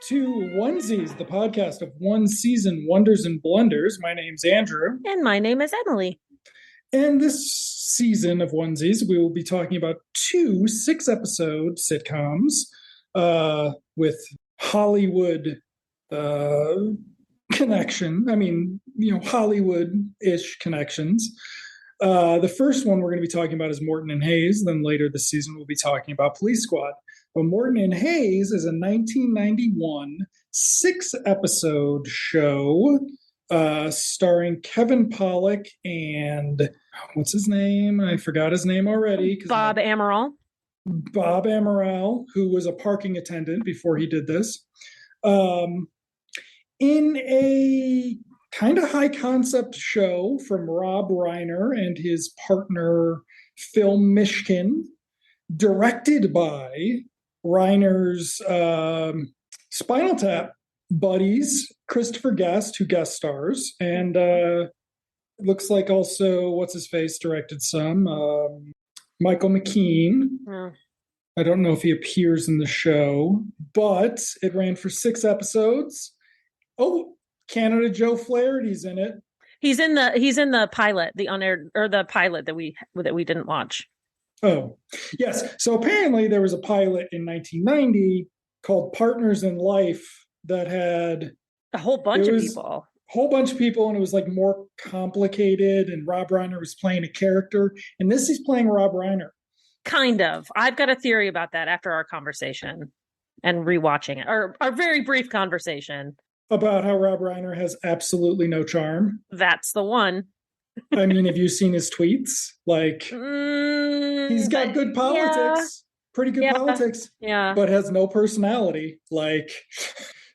to Onesies, the podcast of one season wonders and blunders. My name's Andrew. And my name is Emily. And this season of Onesies, we will be talking about two 6-episode sitcoms with Hollywood connection. I mean, Hollywood-ish connections. The first one we're going to be talking about is Morton and Hayes. Then later this season, we'll be talking about Police Squad. But Morton and Hayes is a 1991 6-episode show starring Kevin Pollak and what's his name? I forgot his name already. Bob Amaral. Bob Amaral, who was a parking attendant before he did this. In a kind of high concept show from Rob Reiner and his partner Phil McKean, directed by Reiner's Spinal Tap buddies, Christopher Guest, who guest stars, and looks like also what's-his-face directed some, Michael McKean. Oh. I don't know if he appears in the show, but it ran for 6 episodes. Oh, Canada Joe Flaherty's in it. He's in the pilot, the unaired, or the pilot that we didn't watch. Oh, yes. So apparently there was a pilot in 1990 called Partners in Life that had a whole bunch of people. Whole bunch of people, and it was like more complicated, and Rob Reiner was playing a character. And this he's playing Rob Reiner. Kind of. I've got a theory about that after our conversation and rewatching it. Our very brief conversation. About how Rob Reiner has absolutely no charm. That's the one. I mean, have you seen his tweets? Like, he's got good politics, pretty good politics, but has no personality. Like,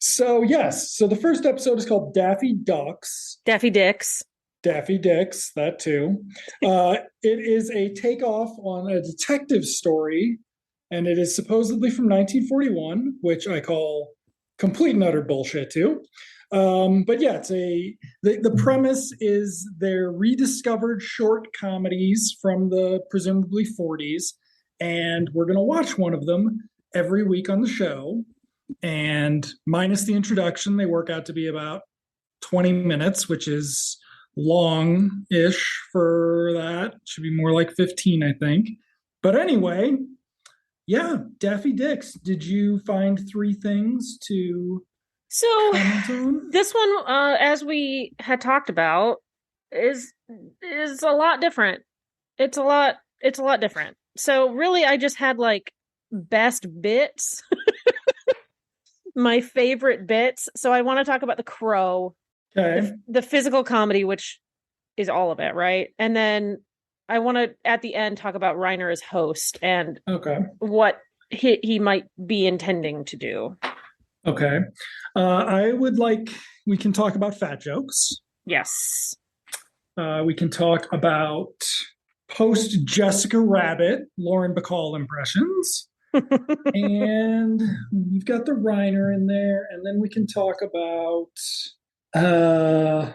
so yes. So the first episode is called Daffy Ducks. Daffy Dicks. Daffy Dicks, that too. It is a takeoff on a detective story, and it is supposedly from 1941, which I call complete and utter bullshit too. But yeah, it's the premise is they're rediscovered short comedies from the presumably 40s, and we're going to watch one of them every week on the show. And minus the introduction, they work out to be about 20 minutes, which is long-ish for that. Should be more like 15, I think. But anyway, yeah, Daffy Dicks. Did you find 3 things to comment on? This one, as we had talked about, is a lot different. It's a lot different. So really, I just had like best bits, my favorite bits. So I want to talk about The Crow, okay, the physical comedy, which is all of it, right? And then I want to, at the end, talk about Reiner as host and what he might be intending to do. Okay. We can talk about fat jokes. Yes. We can talk about post Jessica Rabbit, Lauren Bacall impressions. And you've got the Reiner in there. And then we can talk about, I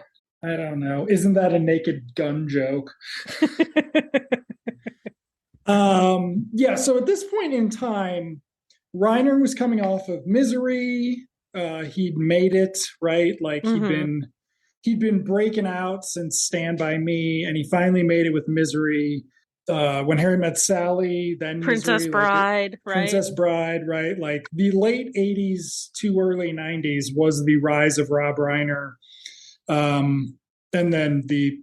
don't know, isn't that a Naked Gun joke? So at this point in time, Reiner was coming off of Misery. He'd made it, right? Like he'd been breaking out since Stand By Me, and he finally made it with Misery. When Harry Met Sally, then Princess Misery, Bride, right? Princess Bride, right? Like the late 80s to early 90s was the rise of Rob Reiner. And then the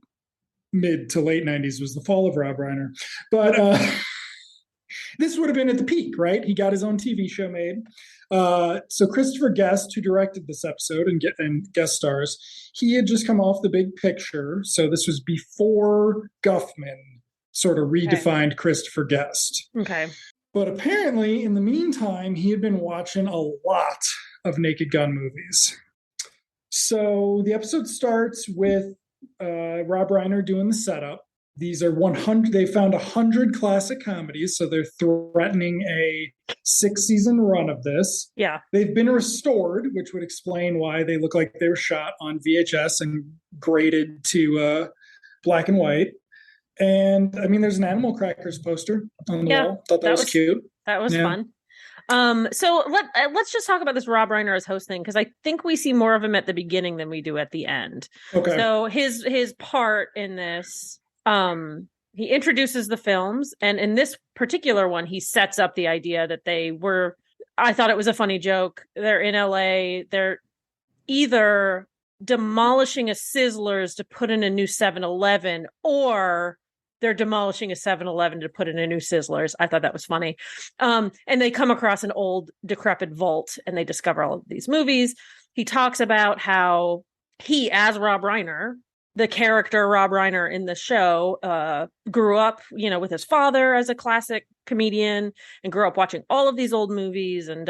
mid to late 90s was the fall of Rob Reiner. But this would have been at the peak, right? He got his own TV show made. So Christopher Guest, who directed this episode and guest stars, he had just come off The Big Picture. So this was before Guffman sort of redefined Christopher Guest. Okay. But apparently, in the meantime, he had been watching a lot of Naked Gun movies. So the episode starts with Rob Reiner doing the setup. These are 100. They found 100 classic comedies, so they're threatening a 6-season run of this. Yeah. They've been restored, which would explain why they look like they were shot on VHS and graded to black and white. And I mean, there's an Animal Crackers poster on the wall. Thought that was cute. That was fun. So let's just talk about this Rob Reiner as host thing, because I think we see more of him at the beginning than we do at the end. Okay. So his part in this, he introduces the films, and in this particular one, he sets up the idea that they were. I thought it was a funny joke. They're in LA. They're either demolishing a Sizzlers to put in a new 7-Eleven, or they're demolishing a 7-Eleven to put in a new Sizzlers. I thought that was funny. And they come across an old decrepit vault and they discover all of these movies. He talks about how he, as Rob Reiner, the character Rob Reiner in the show, grew up, with his father as a classic comedian and grew up watching all of these old movies and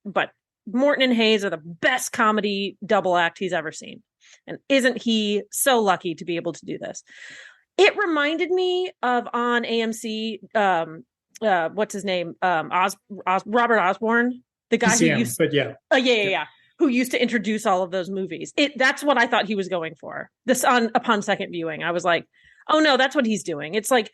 but Morton and Hayes are the best comedy double act he's ever seen. And isn't he so lucky to be able to do this? It reminded me of on AMC, what's his name? Robert Osborne, the guy who used, but yeah. Yeah. Who used to introduce all of those movies. That's what I thought he was going for. Upon second viewing, I was like, oh no, that's what he's doing. It's like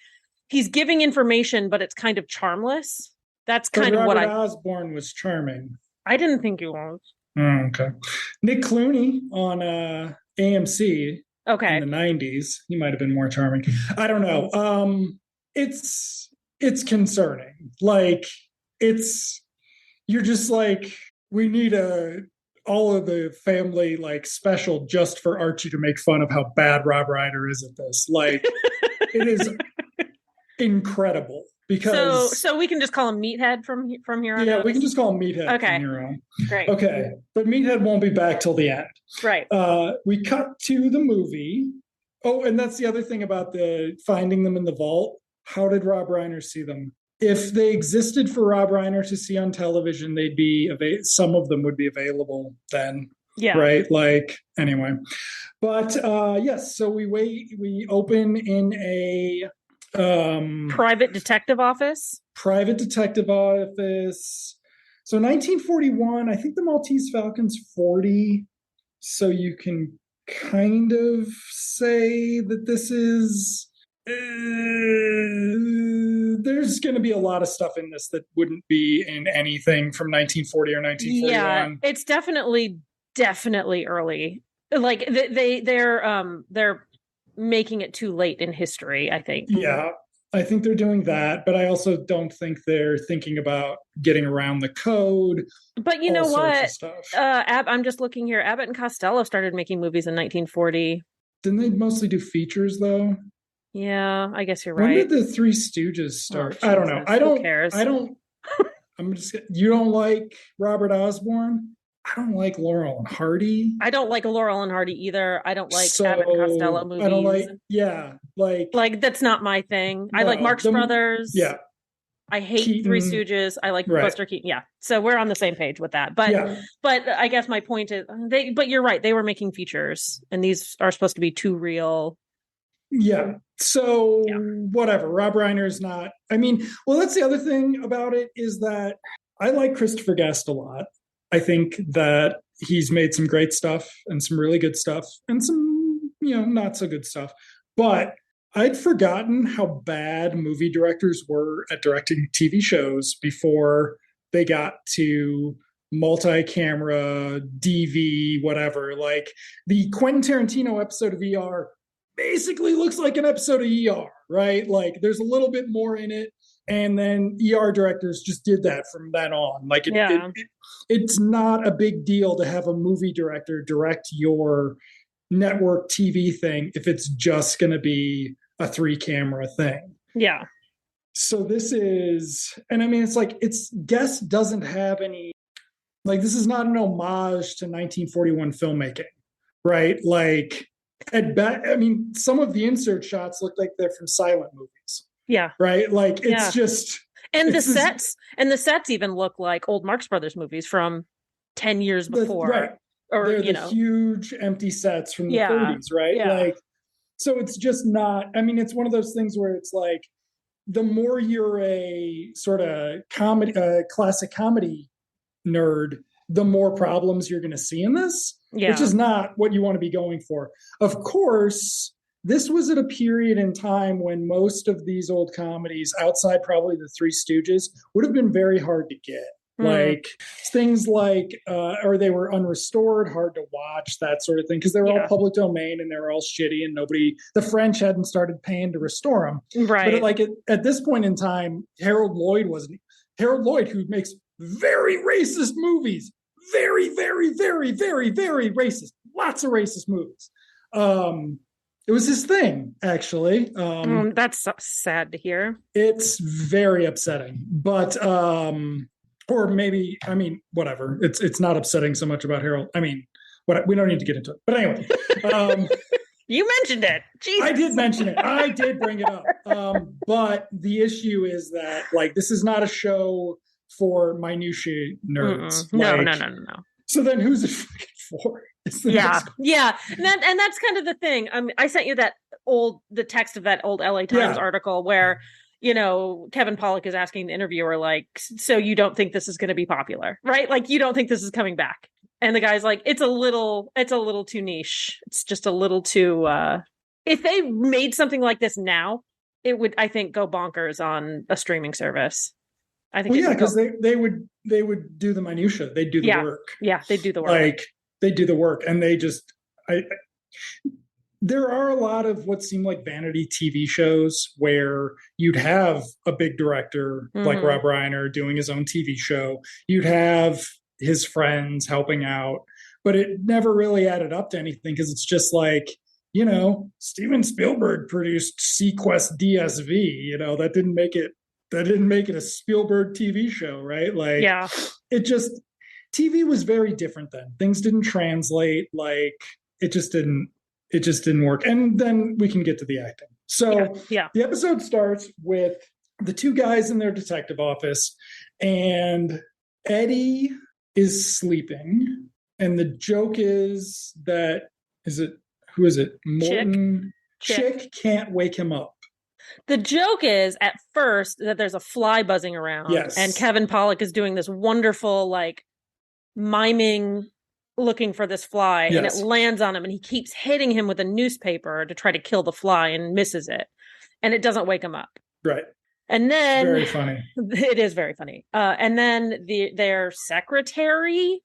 he's giving information, but it's kind of charmless. That's kind of what Robert Osborne was charming. I didn't think he was. Oh, okay. Nick Clooney on AMC. Okay. In the 90s, he might have been more charming. I don't know. It's concerning. Like, you're just like, we need all of the family like special just for Archie to make fun of how bad Rob Reiner is at this. Like, it is incredible. Because so we can just call him Meathead from here on. Yeah, we can just call him Meathead from here on. Great. Okay, but Meathead won't be back till the end. Right. We cut to the movie. Oh, and that's the other thing about the finding them in the vault. How did Rob Reiner see them? If they existed for Rob Reiner to see on television, they'd be some of them would be available then. Yeah. Right. Like, anyway. But yes, so we open in a private detective office. So 1941, I think the Maltese Falcon's 40, so you can kind of say that this is there's going to be a lot of stuff in this that wouldn't be in anything from 1940 or 1941. Yeah, it's definitely early. Like they're making it too late in history, I think. Yeah, I think they're doing that, but I also don't think they're thinking about getting around the code. But you know what? I'm just looking here. Abbott and Costello started making movies in 1940. Didn't they mostly do features, though? Yeah, I guess you're right. When did the Three Stooges start? Oh, I don't know. Who cares? You don't like Robert Osborne? I don't like Laurel and Hardy. I don't like Laurel and Hardy either. I don't like Abbott and Costello movies. I don't like that's not my thing. No, I like Marx Brothers. Yeah. I hate Keaton. Three Stooges. I like Buster Keaton. Yeah. So we're on the same page with that. But I guess my point is but you're right. They were making features and these are supposed to be too real. Yeah. So whatever. Rob Reiner is not, that's the other thing about it is that I like Christopher Guest a lot. I think that he's made some great stuff and some really good stuff and some, not so good stuff. But I'd forgotten how bad movie directors were at directing TV shows before they got to multi-camera, DV, whatever. Like the Quentin Tarantino episode of ER basically looks like an episode of ER, right? Like there's a little bit more in it. And then ER directors just did that from then on. Like it's not a big deal to have a movie director direct your network TV thing if it's just going to be a 3-camera thing. Yeah. So this is, and Guest doesn't have any, this is not an homage to 1941 filmmaking, right? Like some of the insert shots look like they're from silent movies. Yeah. Right. Like it's just. And the sets even look like old Marx Brothers movies from 10 years before. Right. Or, they're the huge empty sets from the 30s. Right. Yeah. Like, so it's just not, it's one of those things where it's like, the more you're a sort of classic comedy nerd, the more problems you're going to see in this, which is not what you want to be going for. Of course, this was at a period in time when most of these old comedies, outside probably the Three Stooges, would have been very hard to get. Like things like, or they were unrestored, hard to watch, that sort of thing, because they were all public domain and they were all shitty, and the French hadn't started paying to restore them. Right. But at this point in time, Harold Lloyd, who makes very racist movies, very, very, very, very, very racist, lots of racist movies. It was his thing, actually. That's so sad to hear. It's very upsetting, but or maybe, I mean, whatever. It's not upsetting so much about Harold. I mean, we don't need to get into it. But anyway, you mentioned it. Jesus. I did mention it. I did bring it up. But the issue is that, like, this is not a show for minutiae nerds. No. So then, who's it fucking for? Yeah. And that's kind of the thing. I sent you the text of that old LA Times article where, Kevin Pollak is asking the interviewer, like, so you don't think this is going to be popular, right? Like, you don't think this is coming back. And the guy's like, it's a little too niche. It's just a little too, if they made something like this now, it would, I think, go bonkers on a streaming service. I think. Well, because they would do the minutia. They'd do the work. Yeah, they do the work. Like, they do the work, and they just, there are a lot of what seem like vanity TV shows where you'd have a big director like Rob Reiner doing his own TV show. You'd have his friends helping out, but it never really added up to anything, because it's just like, Steven Spielberg produced Sequest DSV. That didn't make it a Spielberg TV show, right? Like, it just, TV was very different then. Things didn't translate. Like, it just didn't work. And then we can get to the acting. So the episode starts with the two guys in their detective office, and Eddie is sleeping. And the joke is that, who is it? Morton. Chick can't wake him up. The joke is, at first, that there's a fly buzzing around. Yes. And Kevin Pollak is doing this wonderful, like, miming, looking for this fly, and it lands on him, and he keeps hitting him with a newspaper to try to kill the fly and misses it. And it doesn't wake him up. Right. And then... Very funny. It is very funny. And then their secretary,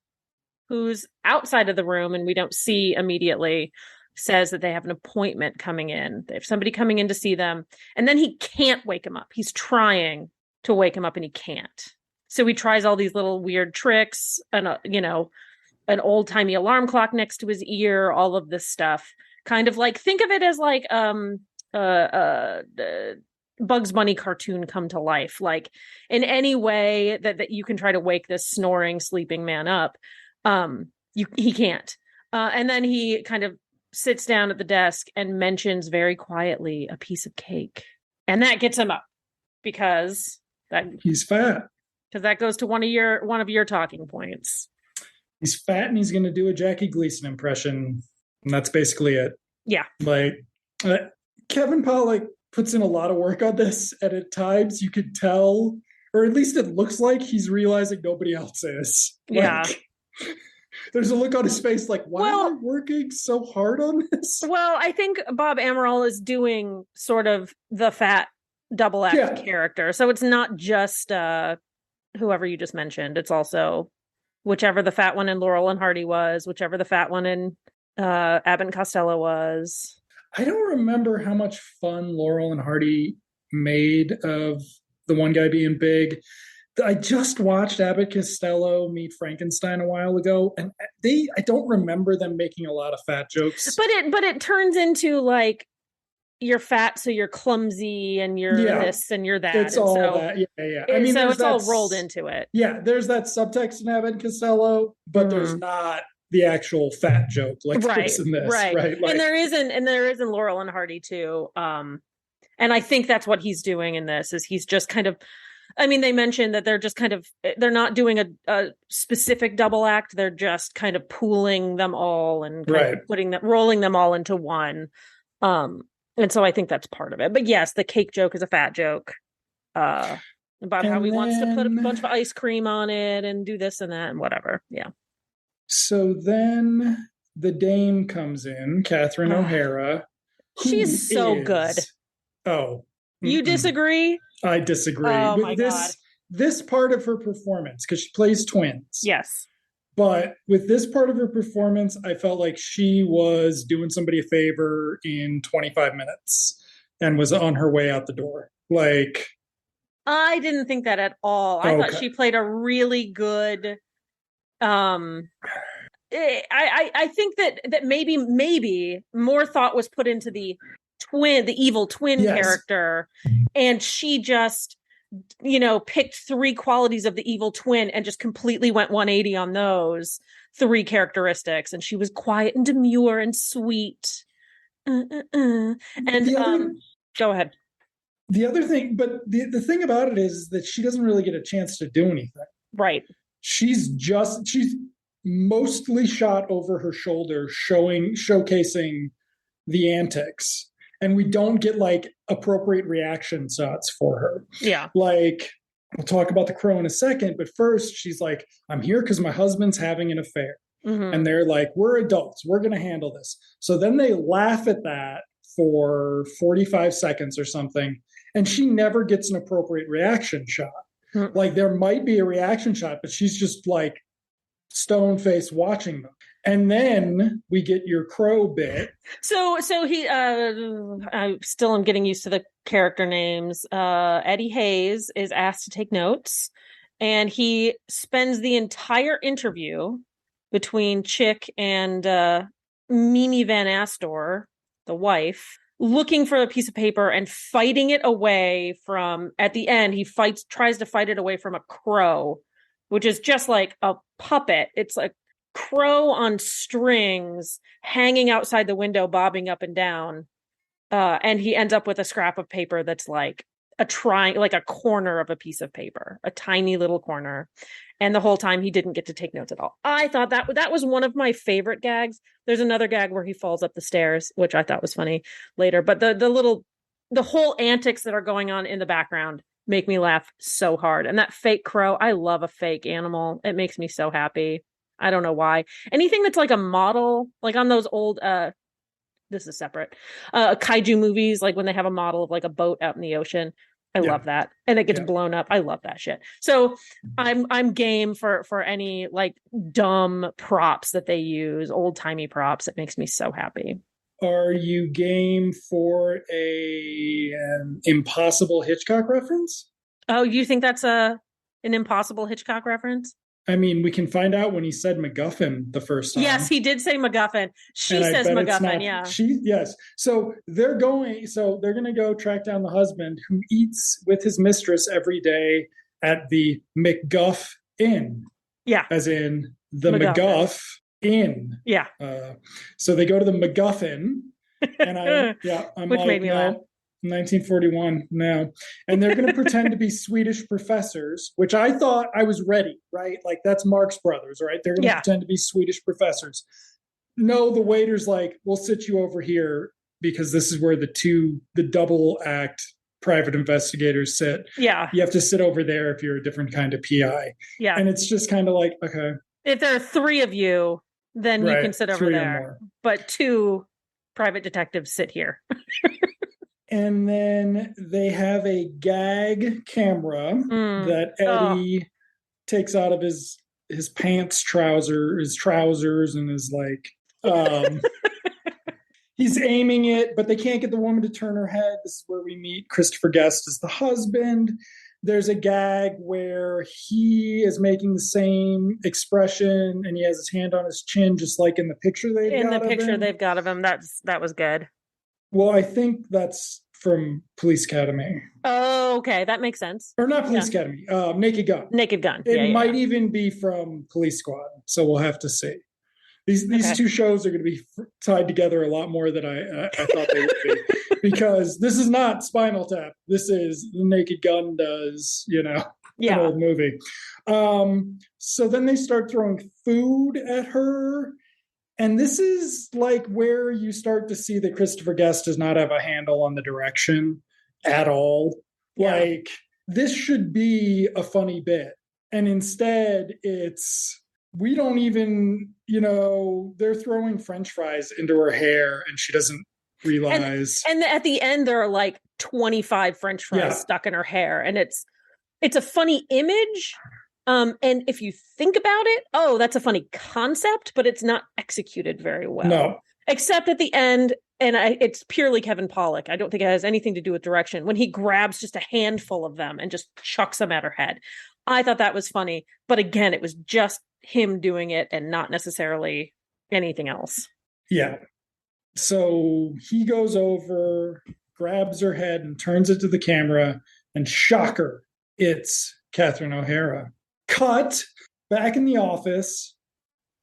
who's outside of the room and we don't see immediately, says that they have an appointment coming in. They have somebody coming in to see them. And then he can't wake him up. He's trying to wake him up and he can't. So he tries all these little weird tricks and, an old timey alarm clock next to his ear, all of this stuff. Kind of like, think of it as like Bugs Bunny cartoon come to life. Like, in any way that you can try to wake this snoring, sleeping man up, he can't. And then he kind of sits down at the desk and mentions very quietly a piece of cake. And that gets him up because he's fat. Because that goes to one of your talking points. He's fat and he's going to do a Jackie Gleason impression. And that's basically it. Yeah. Like, Kevin Pollak puts in a lot of work on this. And at times you could tell, or at least it looks like, he's realizing nobody else is. Yeah. There's a look on his face like, why am I working so hard on this? Well, I think Bob Amaral is doing sort of the fat double act character. So it's not just whoever you just mentioned. It's also whichever the fat one in Laurel and Hardy was, whichever the fat one in Abbott and Costello was. I don't remember how much fun Laurel and Hardy made of the one guy being big. I just watched Abbott Costello meet Frankenstein a while ago, and I don't remember them making a lot of fat jokes. But it turns into like, you're fat, so you're clumsy, and you're this and you're that. It's and all so, that. Yeah. I mean, so it's all rolled into it. Yeah, there's that subtext in Abbott and Costello, but there's not the actual fat joke like there's in this. Right. Like, and there is in Laurel and Hardy too. And I think that's what he's doing in this, is he's just kind of, I mean, they mentioned that they're not doing a specific double act. They're just kind of pooling them all and kind of rolling them all into one. And so I think that's part of it. But yes, the cake joke is a fat joke. About how he wants to put a bunch of ice cream on it and do this and that and whatever. Yeah. So then the dame comes in, Catherine O'Hara, who She's so good. is, oh, You disagree? I disagree Oh my with God. this part of her performance, because she plays twins. Yes. But with this part of her performance, I felt like she was doing somebody a favor in 25 minutes and was on her way out the door. Like, I didn't think that at all. I thought okay. she played a really good I think that maybe more thought was put into the evil twin Yes. character, and she just picked three qualities of the evil twin and just completely went 180 on those three characteristics, and she was quiet and demure and sweet. And go ahead. The other thing, but the thing about it is that she doesn't really get a chance to do anything. Right. She's mostly shot over her shoulder, showcasing the antics. And we don't get like appropriate reaction shots for her. Yeah. Like, we'll talk about the crow in a second, but first she's like, I'm here because my husband's having an affair. Mm-hmm. And they're like, we're adults, we're going to handle this. So then they laugh at that for 45 seconds or something. And she never gets an appropriate reaction shot. Mm-hmm. Like, there might be a reaction shot, but she's just like stone face watching them. And then we get your crow bit. So he I still am getting used to the character names. Eddie Hayes is asked to take notes, and he spends the entire interview between Chick and Mimi Van Astor, the wife, looking for a piece of paper and fighting it away from, at the end, he tries to fight it away from a crow, which is just like a puppet. It's like crow on strings hanging outside the window, bobbing up and down. And he ends up with a scrap of paper that's like like a corner of a piece of paper, a tiny little corner. And the whole time he didn't get to take notes at all. I thought that was one of my favorite gags. There's another gag where he falls up the stairs, which I thought was funny later. But the whole antics that are going on in the background make me laugh so hard. And that fake crow, I love a fake animal. It makes me so happy. I don't know why. Anything that's like a model, like on those old this is separate. Kaiju movies, like when they have a model of like a boat out in the ocean. I love that. And it gets blown up. I love that shit. So I'm game for any like dumb props that they use, old-timey props. It makes me so happy. Are you game for an Impossible Hitchcock reference? Oh, you think that's an Impossible Hitchcock reference? I mean, we can find out when he said MacGuffin the first time. Yes, he did say MacGuffin. She says MacGuffin, yeah. Yes. So they're going to go track down the husband who eats with his mistress every day at the McGuff Inn. Yeah. As in the McGuff Inn. Yeah. So they go to the McGuffin, and I'm which like, made me laugh. 1941 now, and they're going to pretend to be Swedish professors, which I thought I was ready, right? Like, that's Marx Brothers, right? They're going to pretend to be Swedish professors. No, the waiter's like, we'll sit you over here because this is where the double act private investigators sit. Yeah. You have to sit over there if you're a different kind of PI. Yeah. And it's just kind of like, okay. If there are three of you, then you can sit over there. But two private detectives sit here. And then they have a gag camera that Eddie takes out of his trousers, and is like, he's aiming it, but they can't get the woman to turn her head. This is where we meet Christopher Guest as the husband. There's a gag where he is making the same expression, and he has his hand on his chin, just like in the picture they've got of him. That was good. Well, I think that's from Police Academy. Oh, okay. That makes sense. Or not Police Academy, Naked Gun. Naked Gun. It might even be from Police Squad, so we'll have to see. These two shows are going to be tied together a lot more than I thought they would be. Because this is not Spinal Tap. This is The Naked Gun does, an old movie. So then they start throwing food at her. And this is like where you start to see that Christopher Guest does not have a handle on the direction at all. Yeah. Like, this should be a funny bit. And instead we don't even, they're throwing French fries into her hair and she doesn't realize. And at the end, there are like 25 French fries stuck in her hair. And it's a funny image. And if you think about it, that's a funny concept, but it's not executed very well. No. Except at the end, and it's purely Kevin Pollak. I don't think it has anything to do with direction. When he grabs just a handful of them and just chucks them at her head. I thought that was funny. But again, it was just him doing it and not necessarily anything else. Yeah. So he goes over, grabs her head and turns it to the camera, and shocker, it's Catherine O'Hara. Cut back in the office.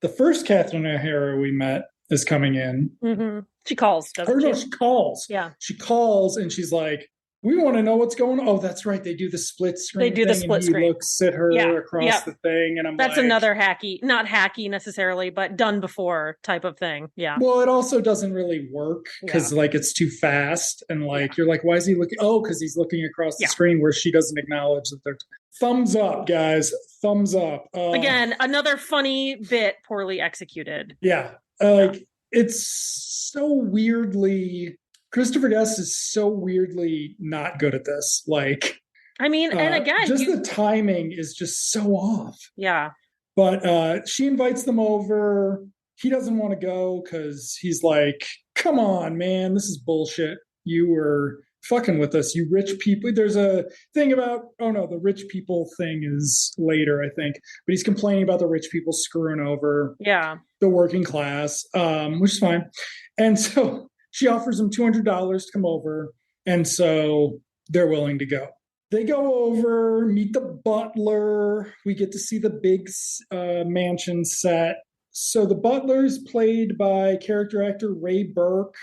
The first Catherine O'Hara we met is coming in. Mm-hmm. She calls, doesn't she? No, she calls. Yeah. She calls and she's like, we want to know what's going on. Oh, that's right. They do the split screen. They do the split screen. He looks at her across the thing. And that's another hacky, not hacky necessarily, but done before type of thing. Yeah. Well, it also doesn't really work because like it's too fast. And like, you're like, why is he looking? Oh, because he's looking across the screen where she doesn't acknowledge that they're thumbs up, guys. Thumbs up. Again, another funny bit poorly executed. Yeah. Like it's so weirdly, Christopher Guest is so weirdly not good at this. Like, I mean, and again, just the timing is just so off. Yeah. But she invites them over. He doesn't want to go because he's like, come on, man, this is bullshit. You were fucking with us, you rich people. There's a thing about, the rich people thing is later, I think. But he's complaining about the rich people screwing over the working class, which is fine. And so she offers him $200 to come over. And so they're willing to go. They go over, meet the butler. We get to see the big mansion set. So the butler's played by character actor Ray Burke,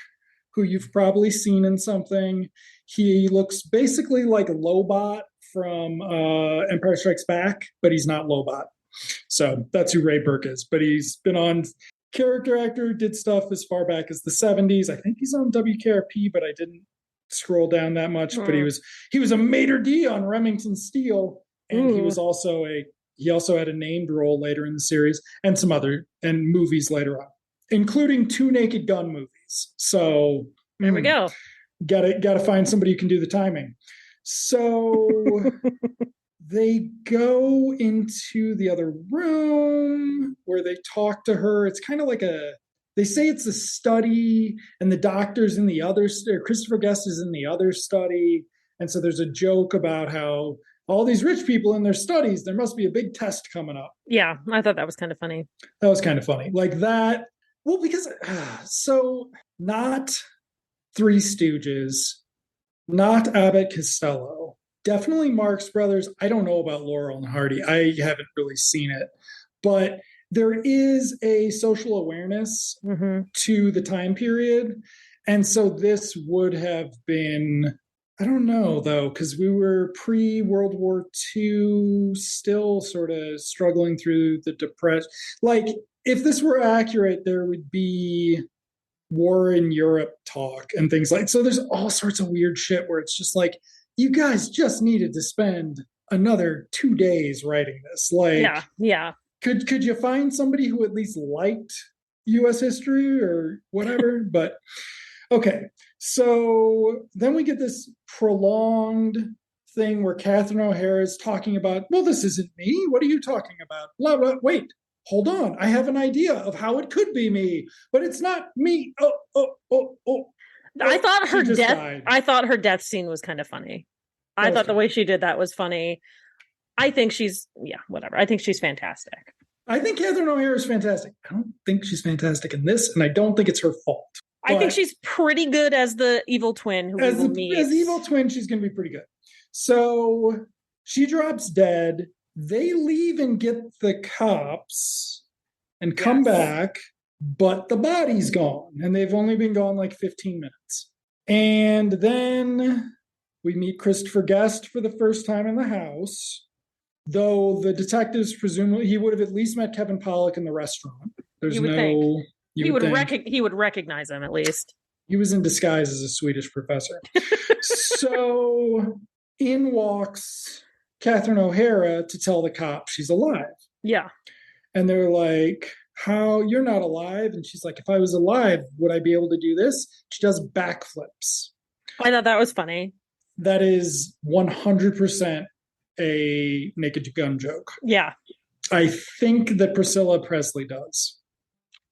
who you've probably seen in something. He looks basically like Lobot from Empire Strikes Back, but he's not Lobot. So that's who Ray Burke is. But he's been on character actor, did stuff as far back as the 70s. I think he's on WKRP, but I didn't scroll down that much. But he was a maitre d' on Remington Steele, and he also had a named role later in the series and some other movies later on, including 2 Naked Gun movies. So there we go. Gotta find somebody who can do the timing. So they go into the other room where they talk to her. It's kind of like they say it's a study, and the doctor's in the other, Christopher Guest is in the other study. And so there's a joke about how all these rich people in their studies, there must be a big test coming up. Yeah, I thought that was kind of funny. That was kind of funny. Like that. Well, because, so not Three Stooges, not Abbott Costello, definitely Marx Brothers. I don't know about Laurel and Hardy. I haven't really seen it. But there is a social awareness to the time period. And so this would have been, I don't know, though, because we were pre-World War II, still sort of struggling through the depression. Like, if this were accurate, there would be war in Europe talk and things like, so there's all sorts of weird shit where it's just like, you guys just needed to spend another 2 days writing this. Like, yeah. Could you find somebody who at least liked U.S. history or whatever? But okay, so then we get this prolonged thing where Catherine O'Hara is talking about, well, this isn't me. What are you talking about? Blah, blah. Wait, hold on. I have an idea of how it could be me, but it's not me. Oh. I thought her death scene was kind of funny. I thought the way she did that was funny. I think she's, whatever. I think she's fantastic. I think Catherine O'Hara is fantastic. I don't think she's fantastic in this, and I don't think it's her fault. I think she's pretty good as the evil twin as the evil twin, she's going to be pretty good. So she drops dead. They leave and get the cops and come back, but the body's gone, and they've only been gone like 15 minutes. And then we meet Christopher Guest for the first time in the house, though the detectives presumably he would have at least met Kevin Pollak in the restaurant. There's you would think. He would recognize him at least. He was in disguise as a Swedish professor. So in walks Catherine O'Hara to tell the cops she's alive. Yeah. And they're like, how you're not alive? And she's like, if I was alive, would I be able to do this? She does backflips. I thought that was funny. That is 100% a Naked Gun joke. Yeah. I think that Priscilla Presley does.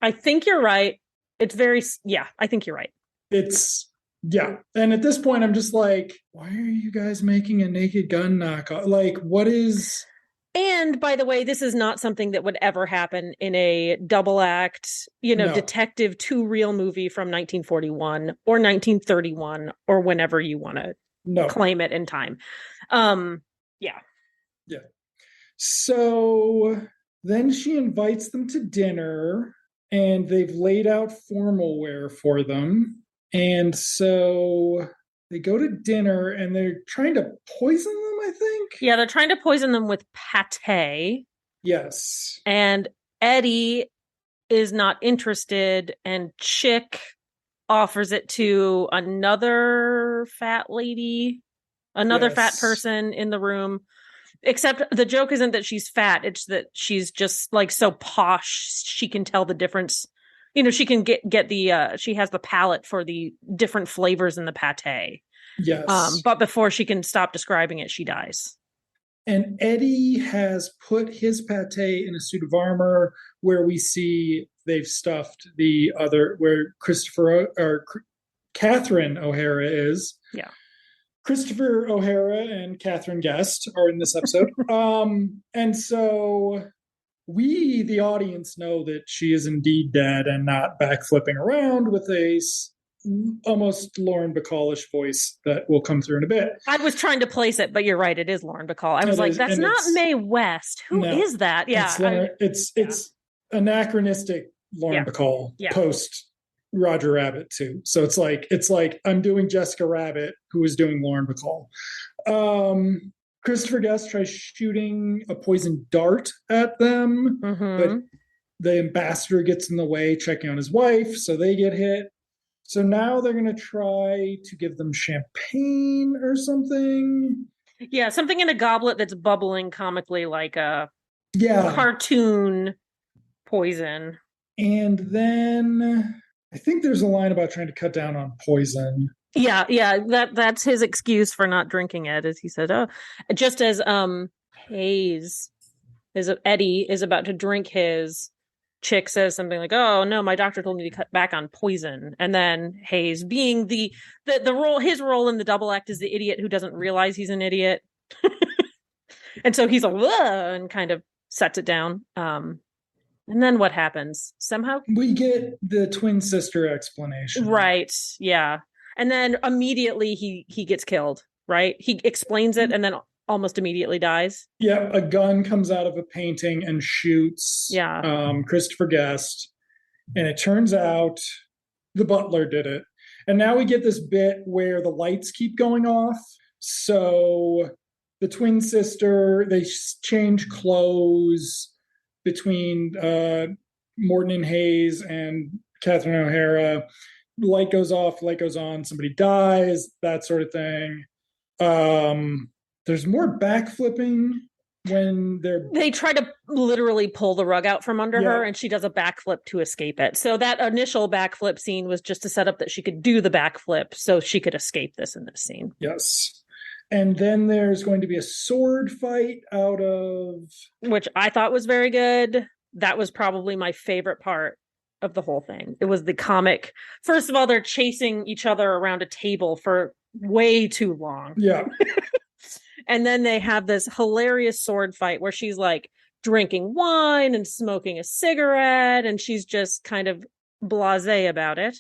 I think you're right. It's very, yeah, I think you're right. It's, yeah. And at this point, I'm just like, why are you guys making a Naked Gun knockoff? Like, what is... And by the way, this is not something that would ever happen in a double act, No. detective to real movie from 1941 or 1931 or whenever you want to claim it in time. Yeah. Yeah. So then she invites them to dinner, and they've laid out formal wear for them. And so they go to dinner and they're trying to poison them, I think. Yeah, they're trying to poison them with pate. Yes. And Eddie is not interested, and Chick offers it to another fat lady, another fat person in the room. Except the joke isn't that she's fat, it's that she's just like so posh she can tell the difference. She can get the she has the palate for the different flavors in the pate. Yes. But before she can stop describing it, she dies. And Eddie has put his pate in a suit of armor, where we see they've stuffed the other, where Catherine O'Hara is. Yeah. Christopher O'Hara and Catherine Guest are in this episode. And so we, the audience, know that she is indeed dead and not backflipping around with a almost Lauren Bacall-ish voice that will come through in a bit. I was trying to place it, but you're right, it is Lauren Bacall. I was like, that's not Mae West. Who is that? Yeah. It's anachronistic Lauren Bacall post Roger Rabbit too. So it's like I'm doing Jessica Rabbit, who is doing Lauren Bacall. Christopher Guest tries shooting a poison dart at them, but the ambassador gets in the way, checking on his wife, so they get hit. So now they're going to try to give them champagne or something. Yeah, something in a goblet that's bubbling comically like a cartoon poison. And then I think there's a line about trying to cut down on poison. Yeah, that's his excuse for not drinking it, as he said, just as Eddie is about to drink his, Chick says something like, oh no, my doctor told me to cut back on poison. And then Hayes, being the role, his role in the double act is the idiot who doesn't realize he's an idiot. And so he's like, and kind of sets it down. And then what happens? Somehow we get the twin sister explanation. Right. Yeah. And then immediately he gets killed, right? He explains it and then almost immediately dies. Yeah, a gun comes out of a painting and shoots Christopher Guest. And it turns out the butler did it. And now we get this bit where the lights keep going off. So the twin sister, they change clothes between Morton and Hayes and Catherine O'Hara. Light goes off, light goes on, somebody dies, that sort of thing. There's more backflipping when they try to literally pull the rug out from under her, and she does a backflip to escape it. So that initial backflip scene was just to set up that she could do the backflip so she could escape this in this scene. Yes. And then there's going to be a sword fight out of... which I thought was very good. That was probably my favorite part of the whole thing. It was the comic. First of all, they're chasing each other around a table for way too long. Yeah. And then they have this hilarious sword fight where she's like drinking wine and smoking a cigarette, and she's just kind of blasé about it,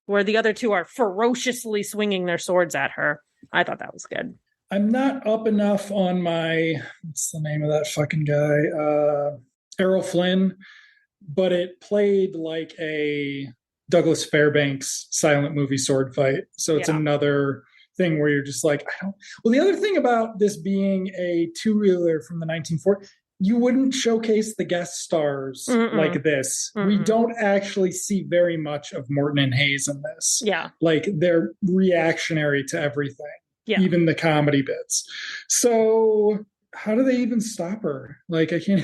where the other two are ferociously swinging their swords at her. I thought that was good. I'm not up enough on my, what's the name of that fucking guy? Errol Flynn. But it played like a Douglas Fairbanks silent movie sword fight. So it's another thing where you're just like, Well, the other thing about this being a two-reeler from the 1940s, you wouldn't showcase the guest stars like this. We don't actually see very much of Morton and Hayes in this. Yeah. Like they're reactionary to everything. Yeah. Even the comedy bits. So how do they even stop her? Like I can't...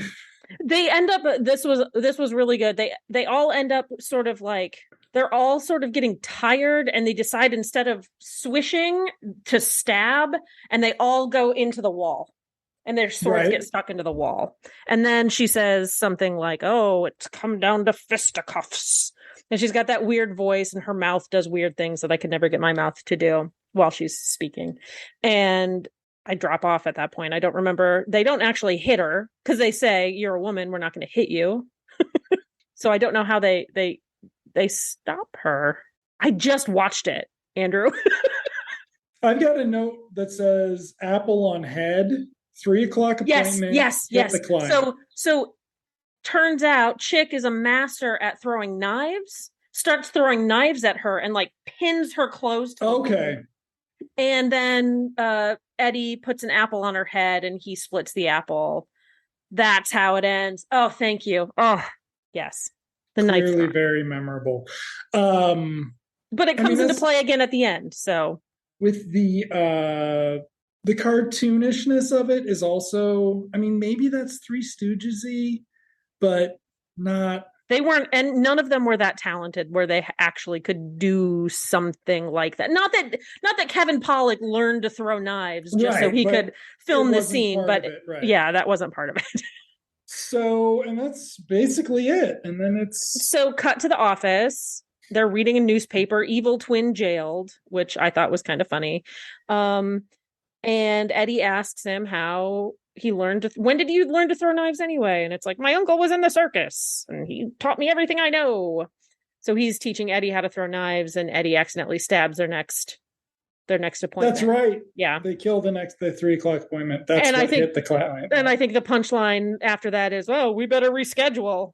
They end up, this was really good. They all end up sort of like, they're all sort of getting tired, and they decide instead of swishing to stab, and they all go into the wall, and their swords Right. get stuck into the wall. And then she says something like, "Oh, it's come down to fisticuffs." And she's got that weird voice, and her mouth does weird things that I could never get my mouth to do while she's speaking. And I drop off at that point. I don't remember. They don't actually hit her because they say, "You're a woman. We're not going to hit you." So I don't know how they stop her. I just watched it, Andrew. I've got a note that says apple on head, 3:00 appointment. Yes. Decline. So turns out Chick is a master at throwing knives, starts throwing knives at her and like pins her closed. Okay. And then Eddie puts an apple on her head and he splits the apple. That's how it ends. Oh, thank you. Oh, yes. The knife. Clearly very memorable. But it comes into play again at the end. So with the cartoonishness of it is also, I mean, maybe that's Three Stooges-y, but not. They weren't, and none of them were that talented where they actually could do something like that. Not that Kevin Pollak learned to throw knives just so he could film the scene, but right. Yeah, that wasn't part of it. So, and that's basically it. And then so cut to the office. They're reading a newspaper, Evil Twin Jailed, which I thought was kind of funny. And Eddie asks him how he learned to, when did you learn to throw knives anyway? And it's like, my uncle was in the circus and he taught me everything I know. So he's teaching Eddie how to throw knives, and Eddie accidentally stabs their next appointment. That's right. Yeah. They kill the 3:00 appointment. That's and what I think, hit the client. And I think the punchline after that is, oh, we better reschedule.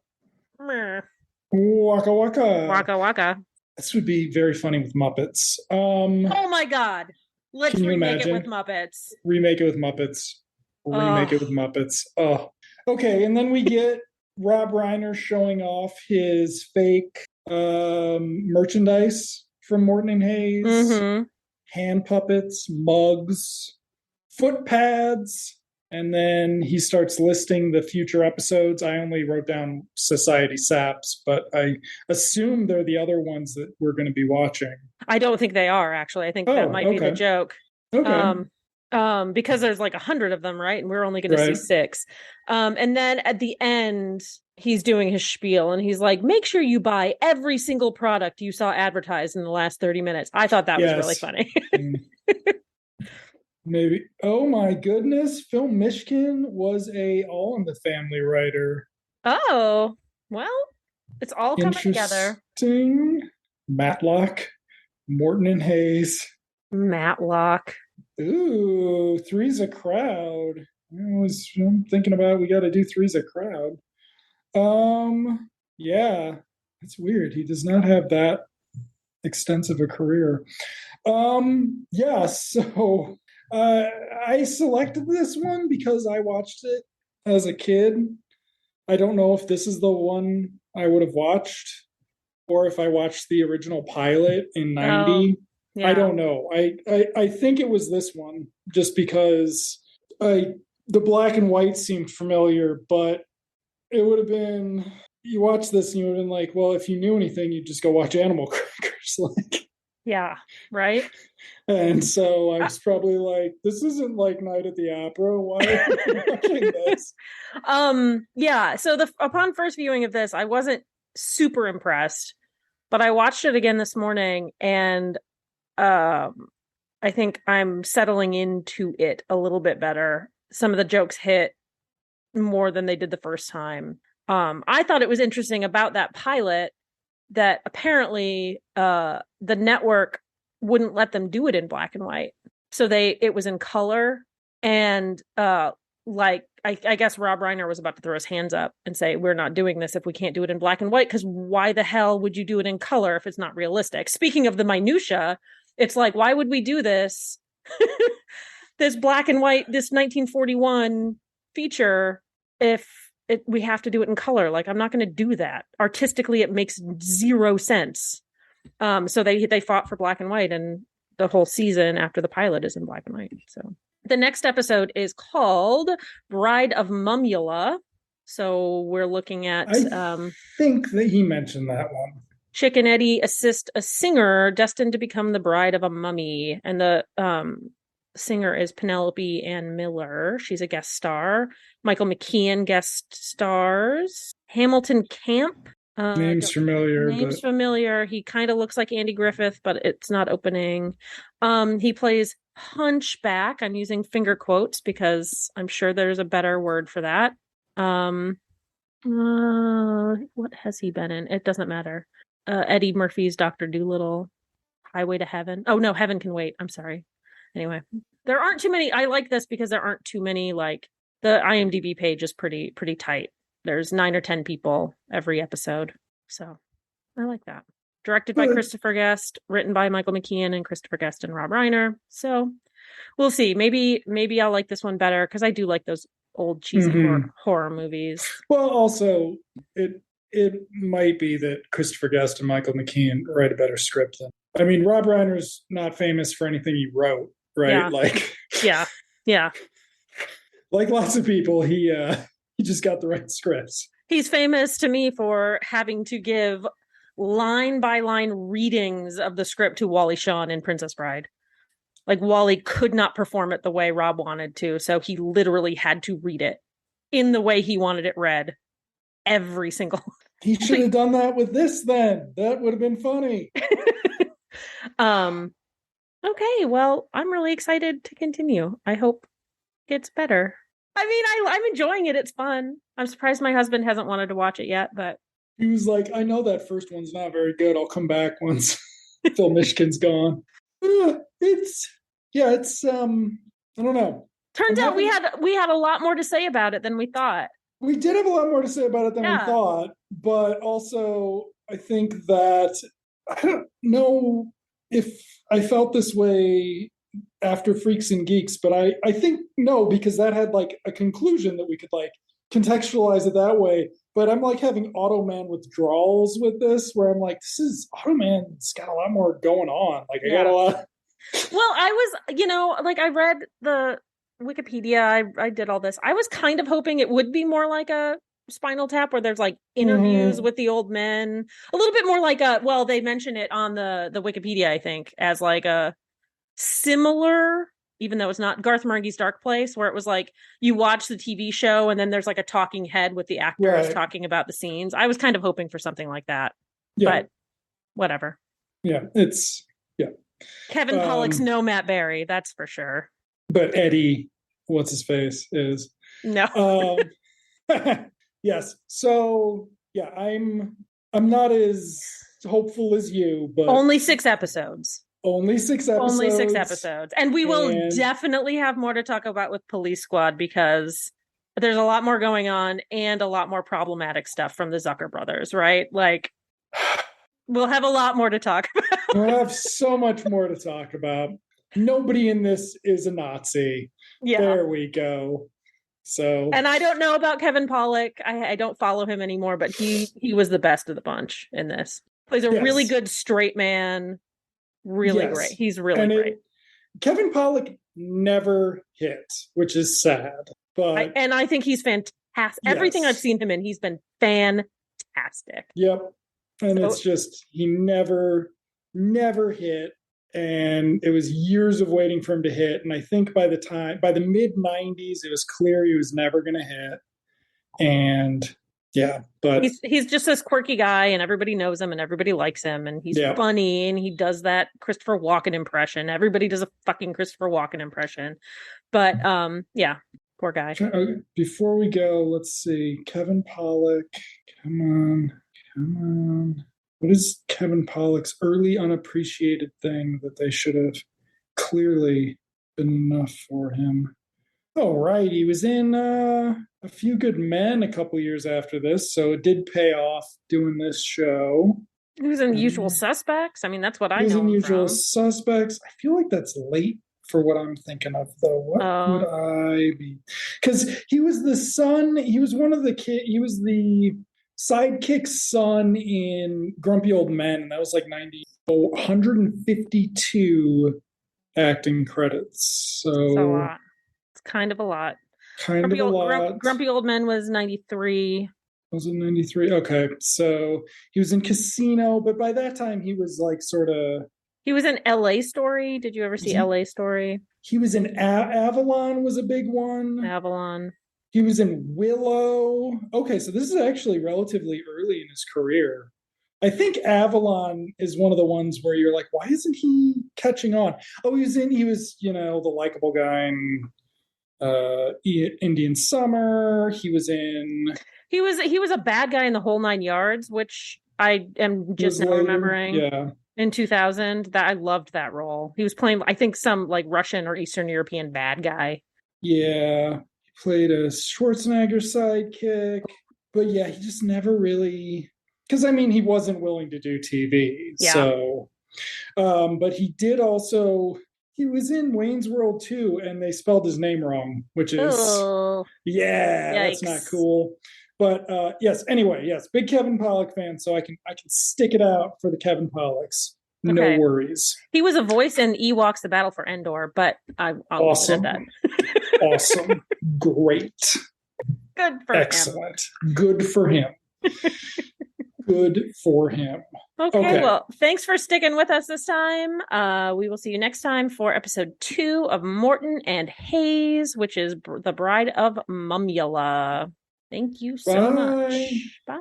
Waka waka. Waka waka. This would be very funny with Muppets. Oh my God. Let's remake it with Muppets. Remake it with Muppets. Remake it with Muppets. Oh, okay. And then we get Rob Reiner showing off his fake merchandise from Morton and Hayes. Mm-hmm. Hand puppets, mugs, foot pads. And then he starts listing the future episodes. I only wrote down Society Saps, but I assume they're the other ones that we're going to be watching. I don't think they are, actually. I think that might be the joke. Okay. Because there's like 100 of them, right? And we're only going to see 6. And then at the end, he's doing his spiel and he's like, make sure you buy every single product you saw advertised in the last 30 minutes. I thought that was really funny. Maybe. Oh my goodness. Phil Mishkin was a All in the Family writer. Oh, well, it's all coming together. Interesting. Matlock, Morton and Hayes. Matlock. Ooh, Three's a Crowd. I'm thinking about, we got to do Three's a Crowd. Yeah, it's weird. He does not have that extensive a career. Yeah, so I selected this one because I watched it as a kid. I don't know if this is the one I would have watched or if I watched the original pilot in 90. Yeah. I don't know. I think it was this one just because the black and white seemed familiar, but it would have been, you watch this and you would have been like, well, if you knew anything, you'd just go watch Animal Crackers. Yeah, right? And so I was probably like, this isn't like Night at the Opera. Why are we watching this? Yeah, so upon first viewing of this, I wasn't super impressed, but I watched it again this morning and I think I'm settling into it a little bit better. Some of the jokes hit more than they did the first time. I thought it was interesting about that pilot that apparently the network wouldn't let them do it in black and white. So it was in color, and I guess Rob Reiner was about to throw his hands up and say, we're not doing this if we can't do it in black and white, because why the hell would you do it in color if it's not realistic? Speaking of the minutia, it's like, why would we do this? This black and white, this 1941 feature, if we have to do it in color. Like, I'm not going to do that. Artistically, it makes zero sense. So they fought for black and white, and the whole season after the pilot is in black and white. So the next episode is called Bride of Mumula. So we're looking at I think that he mentioned that one. Chick and Eddie assist a singer destined to become the bride of a mummy. And the singer is Penelope Ann Miller. She's a guest star. Michael McKean guest stars. Hamilton Camp. Name's familiar, Name's familiar. He kind of looks like Andy Griffith, but it's not opening. He plays Hunchback. I'm using finger quotes because I'm sure there's a better word for that. What has he been in? It doesn't matter. Eddie Murphy's Dr. Dolittle, Highway to Heaven. Oh no, Heaven Can Wait. I'm sorry. Anyway, there aren't too many. I like this because there aren't too many. Like the IMDb page is pretty tight. There's 9 or 10 people every episode, so I like that. Directed by Christopher Guest, written by Michael McKean and Christopher Guest and Rob Reiner. So we'll see. Maybe I'll like this one better because I do like those old cheesy horror movies. Well, also it might be that Christopher Guest and Michael McKean write a better script than. I mean, Rob Reiner's not famous for anything he wrote, right? Yeah. Like, yeah. Like lots of people, he just got the right scripts. He's famous to me for having to give line by line readings of the script to Wally Shawn in Princess Bride. Like Wally could not perform it the way Rob wanted to, so he literally had to read it in the way he wanted it read every single. He should have done that with this then. That would have been funny. Okay, well, I'm really excited to continue. I hope it gets better. I mean, I'm enjoying it. It's fun. I'm surprised my husband hasn't wanted to watch it yet, but he was like, I know that first one's not very good. I'll come back once Phil Mishkin's gone. It's I don't know. Turns out we had a lot more to say about it than we thought. We did have a lot more to say about it than we thought, but also I think that I don't know if I felt this way after Freaks and Geeks, but I think no, because that had like a conclusion that we could like contextualize it that way. But I'm like having Automan withdrawals with this, where I'm like, this is Automan's got a lot more going on. Like I got a lot. Well, I was, like I read the Wikipedia, I did all this. I was kind of hoping it would be more like a Spinal Tap where there's like interviews with the old men, a little bit more like they mention it on the Wikipedia, I think, as like a similar, even though it's not, Garth Marenghi's Dark Place, where it was like you watch the TV show and then there's like a talking head with the actors talking about the scenes. I was kind of hoping for something like that, but whatever. Kevin Pollak's no Matt Berry, that's for sure. But Eddie, what's his face, is no. Yes. So yeah, I'm not as hopeful as you, but only 6 episodes. Only 6 episodes. Only 6 episodes. And we will definitely have more to talk about with Police Squad because there's a lot more going on and a lot more problematic stuff from the Zucker brothers, right? Like, we'll have a lot more to talk about. We'll have so much more to talk about. Nobody in this is a Nazi. Yeah. There we go. So, and I don't know about Kevin Pollak. I don't follow him anymore, but he was the best of the bunch in this. Plays a really good straight man. Really great. He's really great. Kevin Pollak never hit, which is sad. But I think he's fantastic. Everything I've seen him in, he's been fantastic. Yep. And it's just he never hit. And it was years of waiting for him to hit. And I think by the mid 90s, it was clear he was never going to hit. And yeah, but he's just this quirky guy and everybody knows him and everybody likes him and he's funny and he does that Christopher Walken impression. Everybody does a fucking Christopher Walken impression. But poor guy. Before we go, let's see. Kevin Pollak. Come on. What is Kevin Pollak's early unappreciated thing that they should have clearly been enough for him? Oh, right. He was in A Few Good Men a couple years after this, so it did pay off doing this show. He was in Usual Suspects. I mean, that's what I know. He was in Usual Suspects. I feel like that's late for what I'm thinking of, though. What would I be? Because he was the son. He was one of the kids. He was the sidekick's son in Grumpy Old Men, and that was like 152 acting credits. So it's a lot. It's kind of a lot. kind of a lot. Grumpy Old Men was 93. Was it 93? Okay, so he was in Casino, but by that time he was like sort of. He was in L.A. Story. Did you ever see L.A. Story? He was in Avalon, was a big one. Avalon. He was in Willow. Okay, so this is actually relatively early in his career. I think Avalon is one of the ones where you're like, why isn't he catching on? Oh, he was, the likable guy in Indian Summer. He was a bad guy in The Whole Nine Yards, which I am just now remembering. Yeah. In 2000, that I loved that role. He was playing, I think, some like Russian or Eastern European bad guy. Yeah, he played a Schwarzenegger sidekick, but yeah, he just never really. Because he wasn't willing to do TV. Yeah. So, but he did also. He was in Wayne's World 2, and they spelled his name wrong, which is Yikes. That's not cool. But yes, anyway, yes, big Kevin Pollak fan, so I can stick it out for the Kevin Pollaks. No worries. He was a voice in Ewoks: The Battle for Endor, but I'll awesome. leave it at that. Awesome. Great. Good for Excellent. Good for him. Good for him. Okay, well, thanks for sticking with us this time. We will see you next time for episode 2 of Morton and Hayes, which is The Bride of Mumula. Thank you so much. Bye.